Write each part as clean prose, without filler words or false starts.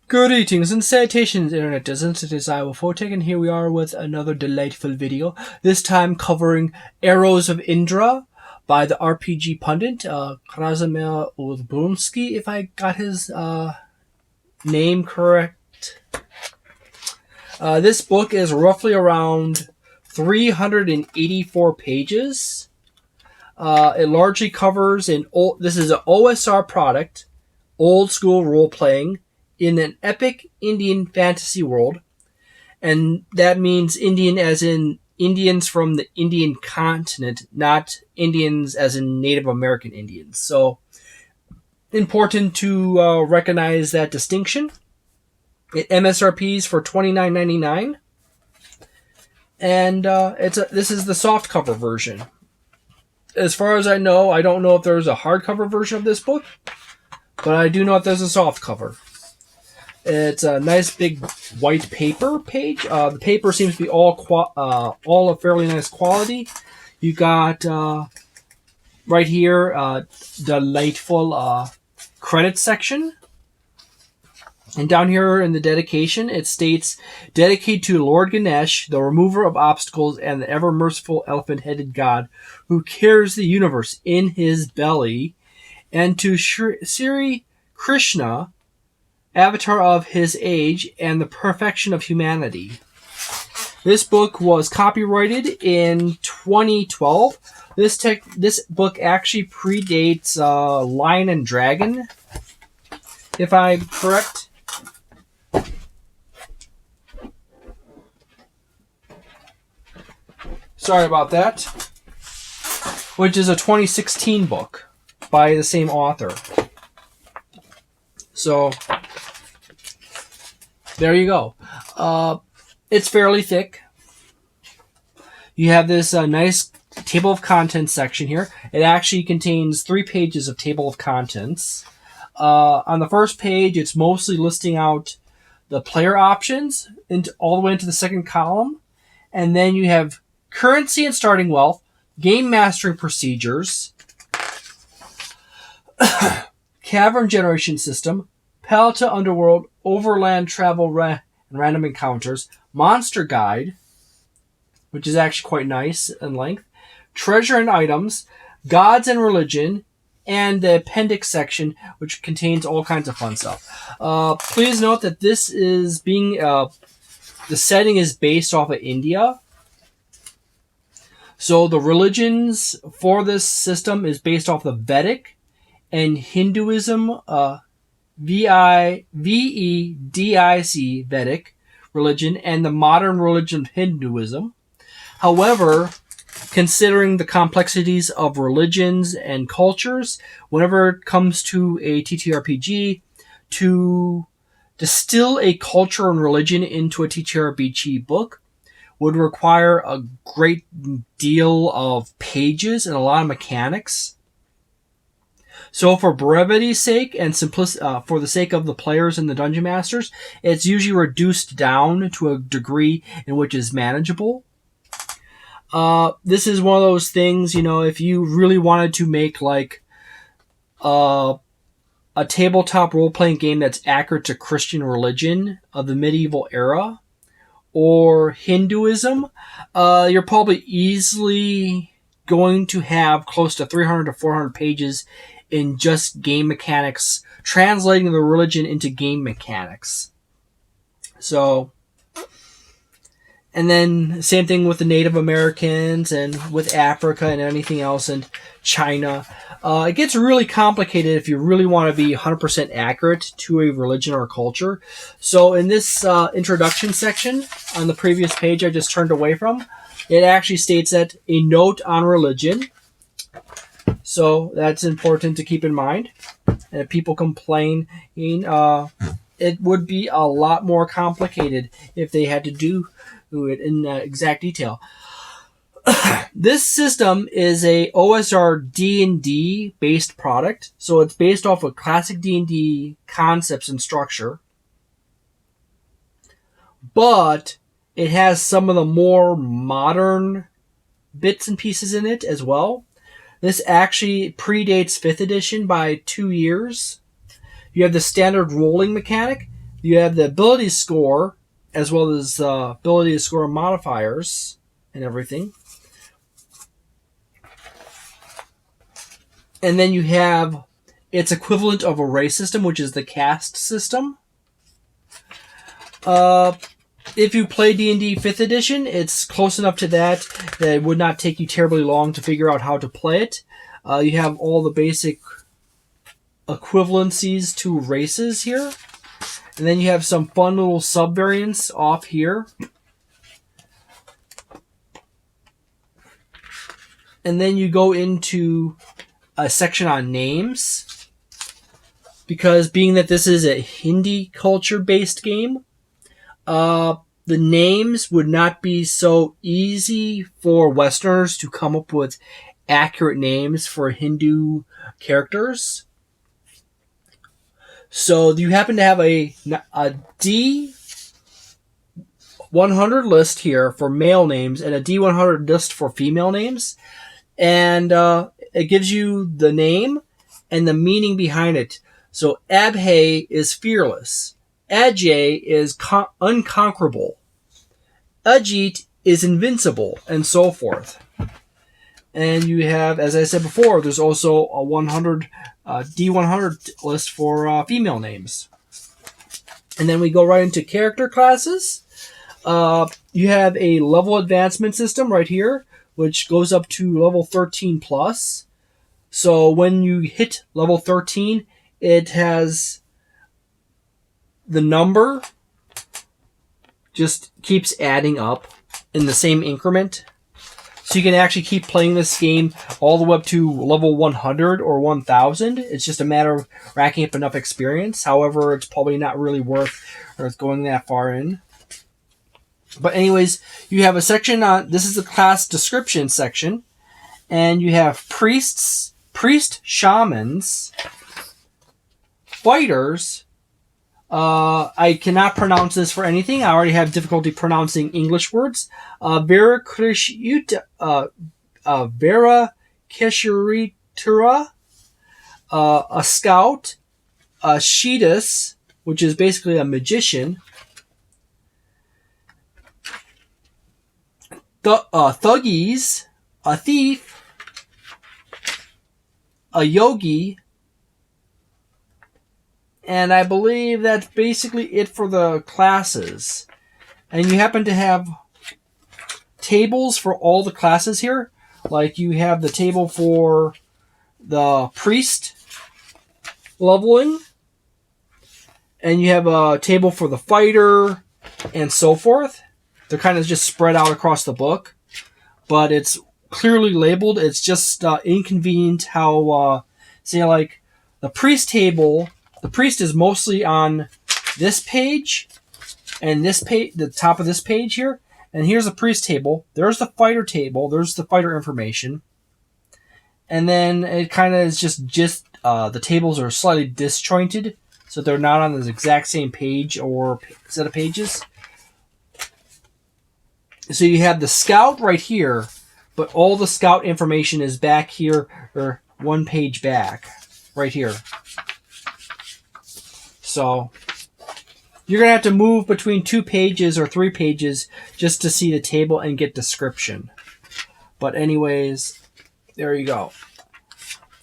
Greetings and salutations, Internet Dozens. It is I, Photek, and here we are with another delightful video. This time covering Arrows of Indra by the RPGPundit, Krasimir Uzbrunski, if I got his name correct. This book is roughly around 384 pages. It largely covers this is an OSR product, old school role-playing, in an epic Indian fantasy world, and that means Indian as in Indians from the Indian continent, not Indians as in Native American Indians. So, important to recognize that distinction. It MSRPs for $29.99, and this is the softcover version. As far as I know, I don't know if there's a hardcover version of this book, but I do know that there's a softcover. It's a nice big white paper page. The paper seems to be all of fairly nice quality. You got right here delightful credit section, and down here in the dedication it states, "Dedicated to Lord Ganesh, the remover of obstacles and the ever merciful elephant-headed god who carries the universe in his belly, and to Sri Krishna, avatar of his age and the perfection of humanity." This book was copyrighted in 2012. This book actually predates Lion and Dragon, if I'm correct. Sorry about that. Which is a 2016 book by the same author. So, there you go. It's fairly thick. You have this nice table of contents section here. It actually contains 3 pages of table of contents. On the first page, it's mostly listing out the player options all the way into the second column. And then you have currency and starting wealth, game mastering procedures, cavern generation system, Patala Underworld, overland travel and random encounters, monster guide, which is actually quite nice in length, treasure and items, gods and religion, and the appendix section, which contains all kinds of fun stuff. Please note that this is the setting is based off of India. So the religions for this system is based off the Vedic and Hinduism, VEDIC Vedic religion, and the modern religion of Hinduism. However, considering the complexities of religions and cultures, whenever it comes to a TTRPG, to distill a culture and religion into a TTRPG book would require a great deal of pages and a lot of mechanics. So for brevity's sake and for the sake of the players and the dungeon masters, it's usually reduced down to a degree in which is manageable. This is one of those things, if you really wanted to make like a tabletop role-playing game that's accurate to Christian religion of the medieval era, or Hinduism, you're probably easily going to have close to 300 to 400 pages in just game mechanics, translating the religion into game mechanics. So, and then same thing with the Native Americans and with Africa and anything else, and China. It gets really complicated if you really want to be 100% accurate to a religion or culture. So in this introduction section on the previous page I just turned away from, it actually states that a note on religion. So that's important to keep in mind. And if people complain, it would be a lot more complicated if they had to do it in exact detail. This system is a OSR D&D based product, so it's based off of classic D&D concepts and structure, but it has some of the more modern bits and pieces in it as well. This actually predates 5th edition by 2 years. You have the standard rolling mechanic, You have the ability score, as well as ability score modifiers and everything. And then you have its equivalent of a race system, which is the caste system. If you play D&D 5th edition, it's close enough to that it would not take you terribly long to figure out how to play it. You have all the basic equivalencies to races here. And then you have some fun little sub-variants off here. And then you go into a section on names. Because being that this is a Hindi culture-based game, the names would not be so easy for Westerners to come up with accurate names for Hindu characters. So you happen to have a D100 list here for male names and a D100 list for female names. And it gives you the name and the meaning behind it. So Abhay is fearless. Ajay is unconquerable. Ajit is invincible, and so forth. And you have, as I said before, there's also a D100 list for female names. And then we go right into character classes. You have a level advancement system right here, which goes up to level 13 plus. So when you hit level 13, it has the number just keeps adding up in the same increment. So you can actually keep playing this game all the way up to level 100 or 1000. It's just a matter of racking up enough experience. However, it's probably not really worth going that far in. But anyways, you have a section on, this is the class description section. And you have priests, shamans, fighters. I cannot pronounce this for anything. I already have difficulty pronouncing English words. Vera Kshatriya, a scout, a Siddhis, which is basically a magician, thuggies, a thief, a yogi, and I believe that's basically it for the classes. And you happen to have tables for all the classes here. Like you have the table for the priest leveling. And you have a table for the fighter and so forth. They're kind of just spread out across the book. But it's clearly labeled. It's just inconvenient how, say like the priest table... The priest is mostly on this page and this page, the top of this page here. And here's the priest table. There's the fighter table. There's the fighter information. And then it kind of is just the tables are slightly disjointed, so they're not on the exact same page or set of pages. So you have the scout right here, but all the scout information is back here, or one page back, right here. So you're going to have to move between 2 pages or 3 pages just to see the table and get description. But anyways, there you go.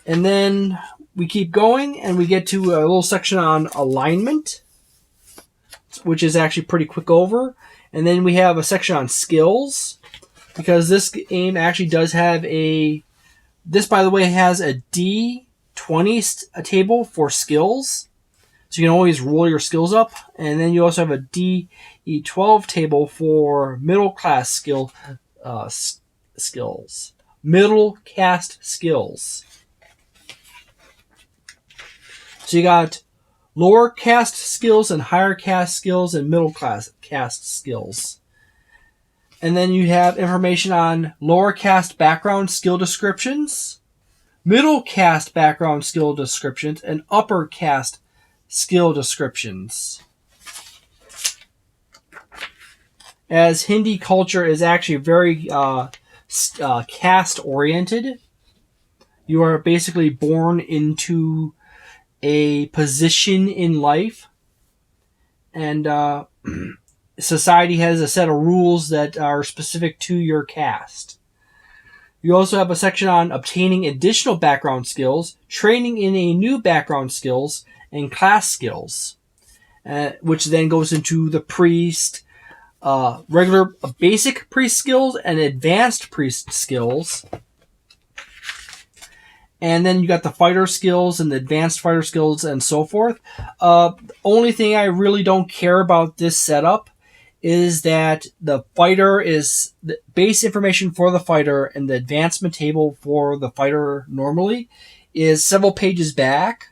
And then we keep going and we get to a little section on alignment, which is actually pretty quick over. And then we have a section on skills, because this game actually does have this, by the way, has a D20 table for skills. So you can always roll your skills up. And then you also have a DE12 table for middle class skills. Middle caste skills. So you got lower caste skills and higher caste skills and middle class caste skills. And then you have information on lower caste background skill descriptions, middle caste background skill descriptions, and upper caste skill descriptions. As Hindi culture is actually very caste oriented, you are basically born into a position in life, and society has a set of rules that are specific to your cast. You also have a section on obtaining additional background skills, training in a new background skills, and class skills, which then goes into the priest, regular basic priest skills and advanced priest skills. And then you got the fighter skills and the advanced fighter skills and so forth. The only thing I really don't care about this setup is that the fighter is the base information for the fighter, and the advancement table for the fighter normally is several pages back.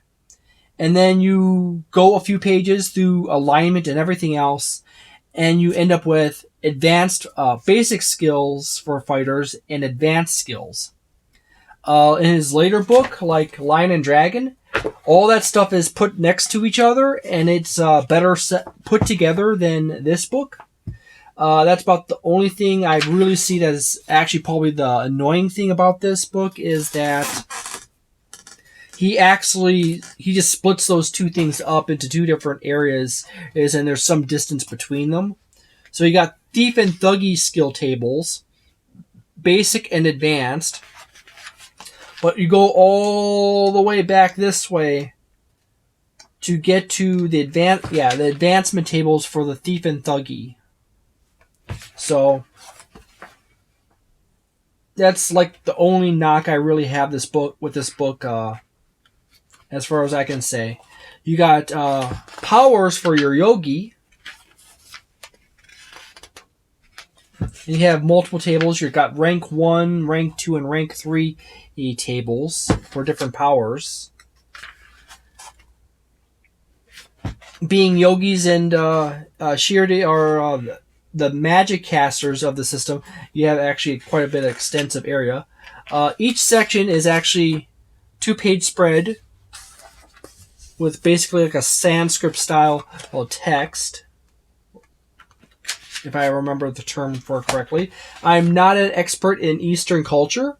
And then you go a few pages through alignment and everything else, and you end up with advanced basic skills for fighters and advanced skills. In his later book, like Lion and Dragon, all that stuff is put next to each other, and it's better put together than this book. That's about the only thing I really see that is actually probably the annoying thing about this book, is that he just splits those two things up into two different areas, and there's some distance between them. So you got Thief and Thuggy skill tables, basic and advanced. But you go all the way back this way to get to the advancement tables for the Thief and Thuggy. So that's like the only knock I really have this book as far as I can say. You got powers for your yogi. And you have multiple tables. You've got rank 1, rank 2, and rank 3 tables for different powers. Being yogis and Shirdi are the magic casters of the system, you have actually quite a bit of extensive area. Each section is actually 2-page spread with basically like a Sanskrit style text, if I remember the term for it correctly. I'm not an expert in Eastern culture,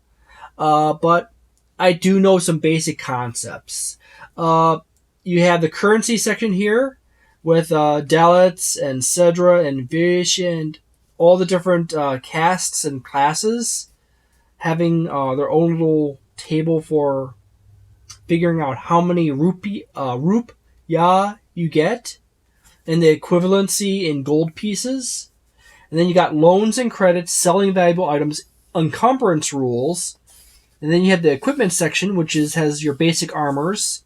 but I do know some basic concepts. You have the currency section here with Dalits and Cedra and Vish and all the different castes and classes having their own little table for figuring out how many rupiah you get and the equivalency in gold pieces. And then you got loans and credits, selling valuable items, encumbrance rules. And then you have the equipment section, which has your basic armors,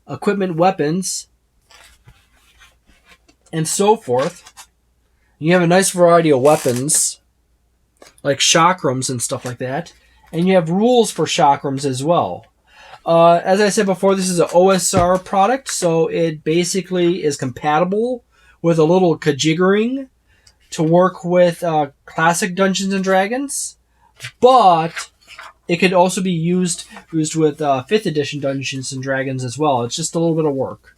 equipment, weapons, and so forth. You have a nice variety of weapons, like chakrams and stuff like that. And you have rules for chakrams as well. As I said before, this is an OSR product, so it basically is compatible with a little kajiggering to work with classic Dungeons and Dragons, but it could also be used with 5th edition Dungeons and Dragons as well. It's just a little bit of work.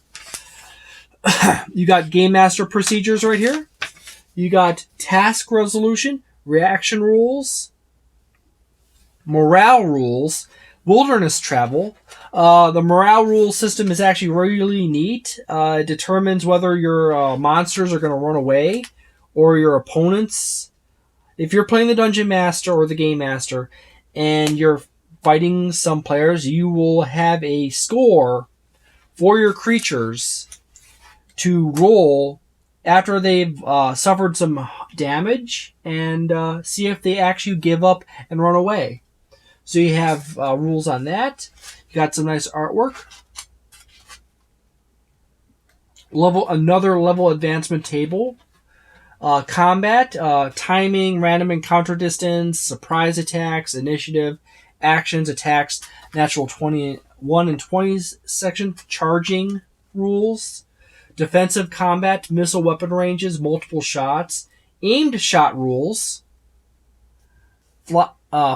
You got Game Master procedures right here. You got task resolution, reaction rules, morale rules, wilderness travel. The morale rule system is actually really neat. It determines whether your monsters are going to run away or your opponents. If you're playing the Dungeon Master or the Game Master and you're fighting some players, you will have a score for your creatures to roll after they've suffered some damage and see if they actually give up and run away. So you have rules on that. You got some nice artwork. Another level advancement table. Combat, timing, random encounter distance, surprise attacks, initiative, actions, attacks, natural 21 and 20s section, charging rules, defensive combat, missile weapon ranges, multiple shots, aimed shot rules,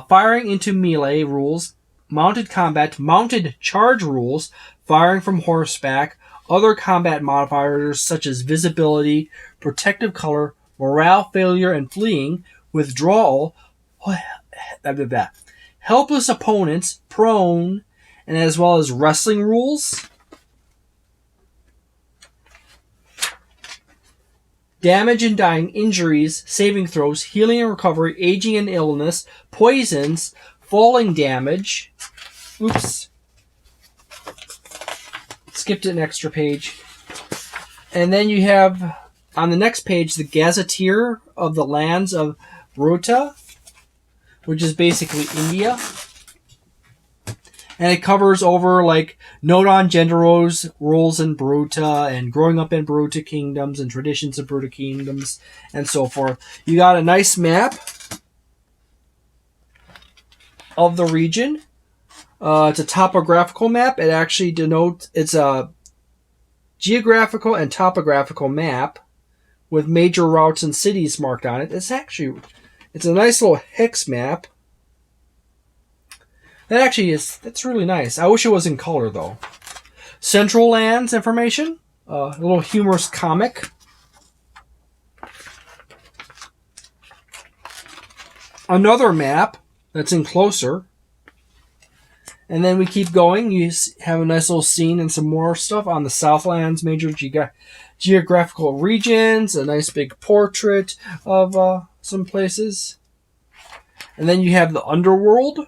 firing into melee rules, mounted combat, mounted charge rules, firing from horseback, other combat modifiers such as visibility, protective color, morale failure and fleeing, withdrawal, helpless opponents, prone, and as well as wrestling rules. damage and dying, injuries, saving throws, healing and recovery, aging and illness, poisons, falling damage. Oops. Skipped an extra page. And then you have, on the next page, the Gazetteer of the Lands of Bharata, which is basically India. And it covers over, like, note on gender roles in Bharata and growing up in Bharata Kingdoms and traditions of Bharata Kingdoms and so forth. You got a nice map of the region. It's a topographical map. It actually denotes, it's a geographical and topographical map with major routes and cities marked on it. It's a nice little hex map. That's really nice. I wish it was in color, though. Central Lands information. A little humorous comic. Another map that's in closer. And then we keep going. You have a nice little scene and some more stuff on the Southlands major geographical regions. A nice big portrait of some places. And then you have the Underworld.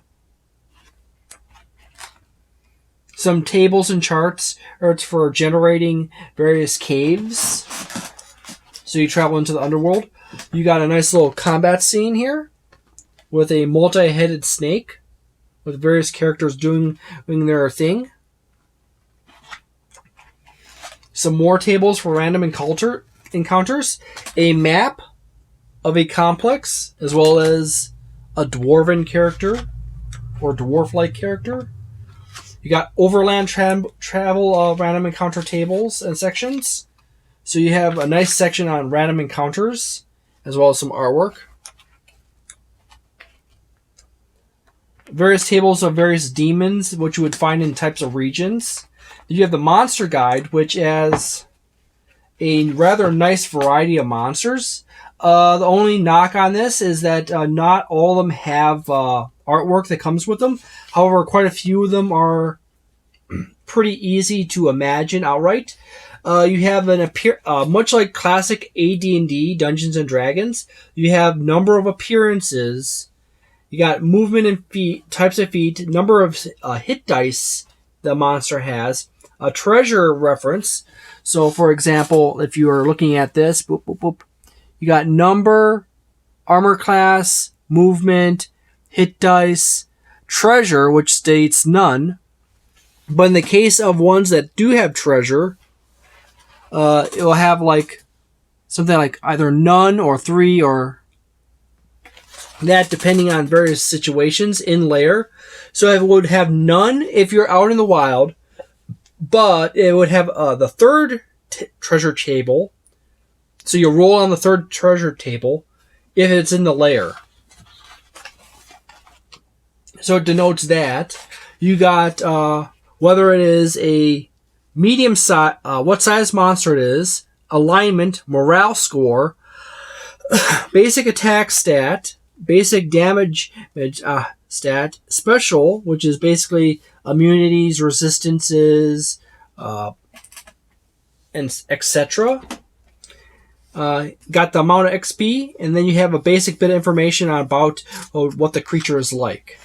Some tables and charts for generating various caves. So you travel into the Underworld. You got a nice little combat scene here with a multi-headed snake with various characters doing their thing. Some more tables for random encounters. A map of a complex as well as a dwarven character or dwarf-like character. You got overland travel random encounter tables and sections. So you have a nice section on random encounters, as well as some artwork. Various tables of various demons, which you would find in types of regions. You have the monster guide, which has a rather nice variety of monsters. The only knock on this is that not all of them have artwork that comes with them. However, quite a few of them are pretty easy to imagine outright. You have much like classic AD&D, Dungeons and Dragons, you have number of appearances. You got movement and feet, types of feet, number of hit dice the monster has, a treasure reference. So, for example, if you are looking at this, boop, boop, boop, you got number, armor class, movement, hit dice, treasure, which states none. But in the case of ones that do have treasure, it will have like something like either none or 3 or that, depending on various situations in layer. So it would have none if you're out in the wild, but it would have the third treasure table. So you roll on the third treasure table if it's in the layer. So it denotes that. You got whether it is a medium size, what size monster it is, alignment, morale score, basic attack stat, basic damage stat, special, which is basically immunities, resistances, and etc. Got the amount of XP, and then you have a basic bit of information about what the creature is like,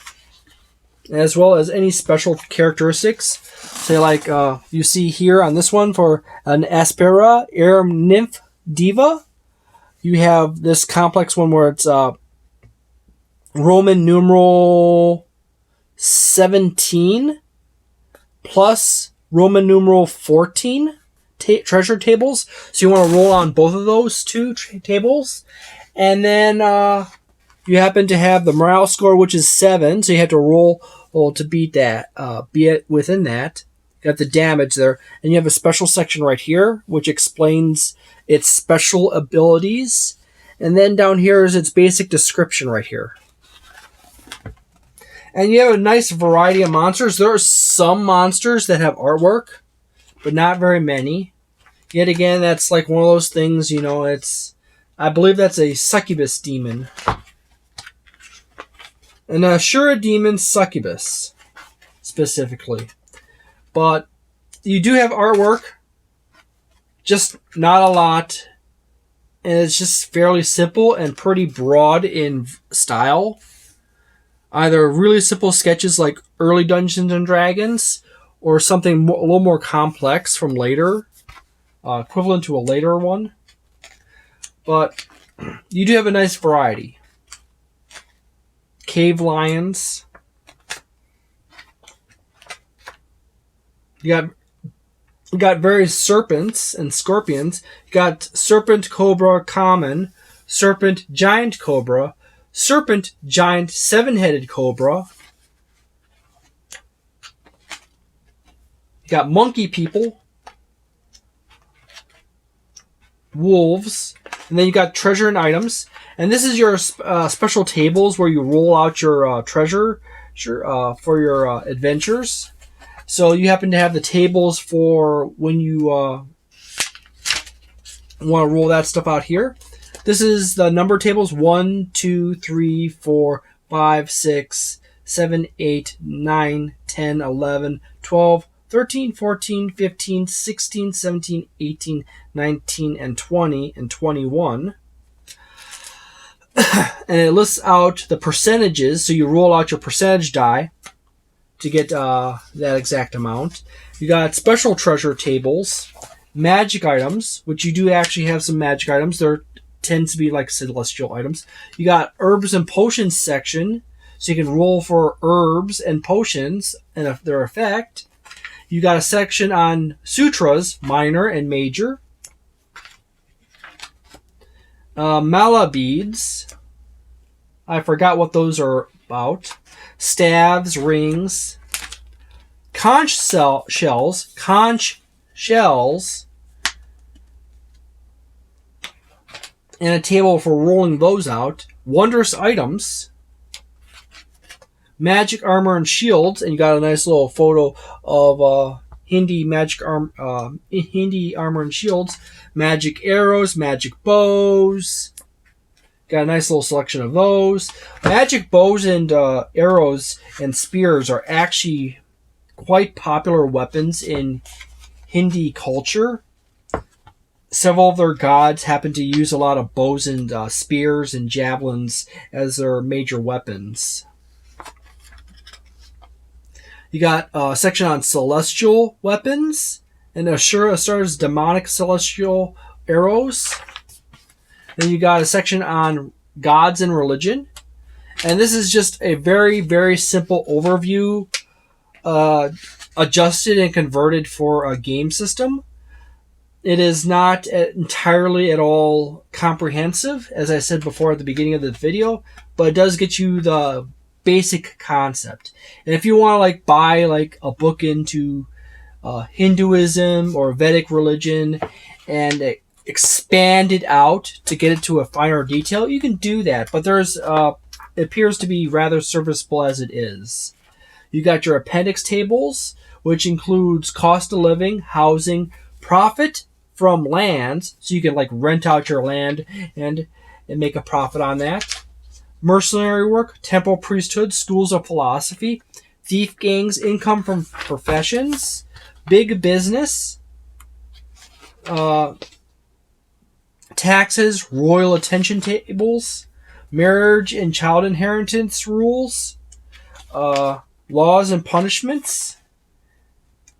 as well as any special characteristics. Say like you see here on this one for an Aspera, Air Nymph Diva. You have this complex one where it's Roman numeral 17 plus Roman numeral 14 treasure tables. So you want to roll on both of those two tables. And then you happen to have the morale score, which is 7. So you have to roll to beat that, be it within that. Got the damage there. And you have a special section right here, which explains its special abilities. And then down here is its basic description right here. And you have a nice variety of monsters. There are some monsters that have artwork, but not very many. Yet again, that's like one of those things, you know, I believe that's a succubus demon. An Asura demon succubus, specifically. But you do have artwork, just not a lot and it's just fairly simple and pretty broad in style. Either really simple sketches like early Dungeons and Dragons, or something a little more complex from later, equivalent to a later one. But you do have a nice variety. Cave lions. You got various serpents and scorpions. You got serpent cobra common, serpent giant cobra, serpent giant seven-headed cobra. You got monkey people, wolves, and then you got treasure and items. And this is your special tables where you roll out your treasure for your adventures. So you happen to have the tables for when you want to roll that stuff out here. This is the number tables 1, 2, 3, 4, 5, 6, 7, 8, 9, 10, 11, 12, 13, 14, 15, 16, 17, 18, 19, and 20, and 21. And it lists out the percentages, so you roll out your percentage die to get that exact amount. You got special treasure tables, magic items, which you do actually have some magic items. There tends to be like celestial items. You got herbs and potions section, so you can roll for herbs and potions and their effect. You got a section on sutras, minor and major. Mala beads. I forgot what those are about. Staves, rings. Conch shells. And a table for rolling those out. Wondrous items. Magic armor and shields, and you got a nice little photo of Hindi Hindi armor and shields. Magic arrows, magic bows. Got a nice little selection of those. Magic bows and arrows and spears are actually quite popular weapons in Hindi culture. Several of their gods happen to use a lot of bows and spears and javelins as their major weapons. You got a section on celestial weapons and Asura's demonic celestial arrows. Then you got a section on gods and religion. And this is just a very, very simple overview, adjusted and converted for a game system. It is not entirely at all comprehensive, as I said before at the beginning of the video, but it does get you the basic concept. And if you want to buy a book into Hinduism or Vedic religion and expand it out to get it to a finer detail, you can do that. But it appears to be rather serviceable as it is. You got your appendix tables, which includes cost of living, housing, profit from lands, so you can rent out your land and make a profit on that. Mercenary work, temple priesthood, schools of philosophy, thief gangs, income from professions, big business, taxes, royal attention tables, marriage and child inheritance rules, laws and punishments.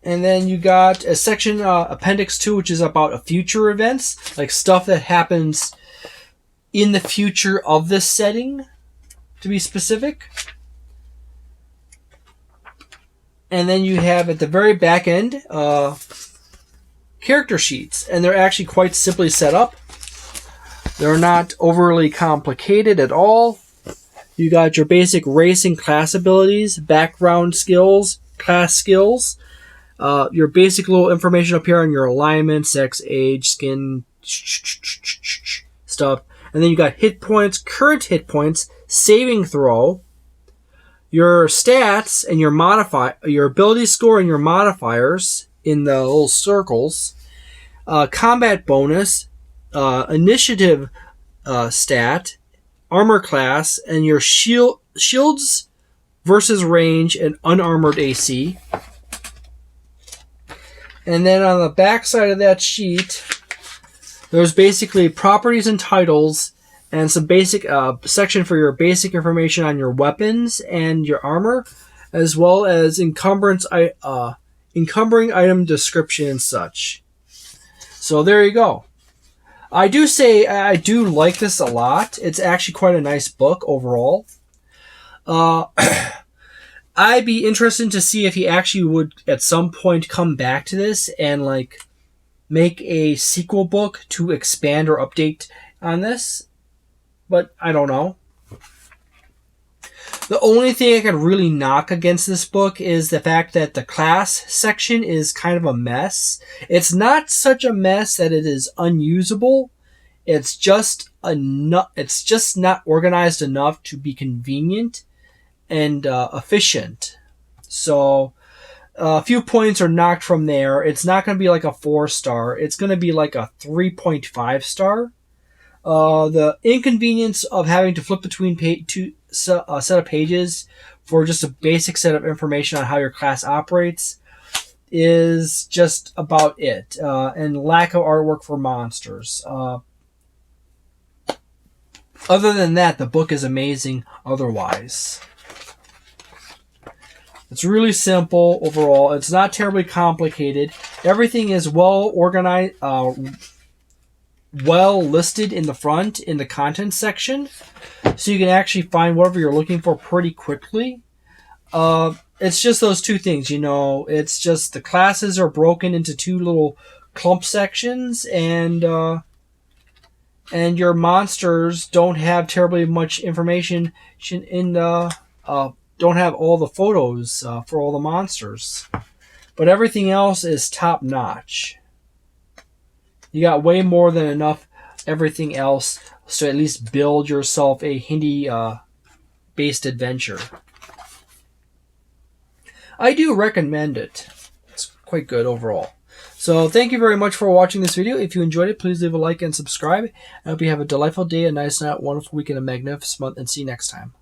And then you got a section, Appendix 2, which is about future events, like stuff that happens in the future of this setting, to be specific. And then you have at the very back end character sheets, and they're actually quite simply set up. They're not overly complicated at all. You got your basic race and class abilities, background skills, class skills, your basic little information up here on your alignment, sex, age, skin, stuff. And then you got hit points, current hit points, saving throw, your stats and your ability score and your modifiers in the little circles, combat bonus, initiative stat, armor class, and your shields versus range and unarmored AC. And then on the back side of that sheet, There's basically properties and titles, and some basic section for your basic information on your weapons and your armor, as well as encumbering item description and such. So there you go. I do say I do like this a lot. It's actually quite a nice book overall. I'd be interested to see if he actually would at some point come back to this and like make a sequel book to expand or update on this. But I don't know. The only thing I can really knock against this book is the fact that the class section is kind of a mess. It's not such a mess that it is unusable. It's just not organized enough to be convenient and efficient. So a few points are knocked from there. It's not going to be like a 4-star. It's going to be like a 3.5 star. The inconvenience of having to flip between a set of pages for just a basic set of information on how your class operates is just about it. And lack of artwork for monsters. Other than that, the book is amazing otherwise. It's really simple overall. It's not terribly complicated. Everything is well organized, well listed in the front in the content section, so you can actually find whatever you're looking for pretty quickly. It's just those two things, you know. It's just the classes are broken into two little clump sections, and your monsters don't have terribly much information in don't have all the photos for all the monsters, but everything else is top notch. You got way more than enough everything else to at least build yourself a Hindi-based adventure. I do recommend it. It's quite good overall. So thank you very much for watching this video. If you enjoyed it, please leave a like and subscribe. I hope you have a delightful day, a nice night, wonderful week, and a magnificent month, and see you next time.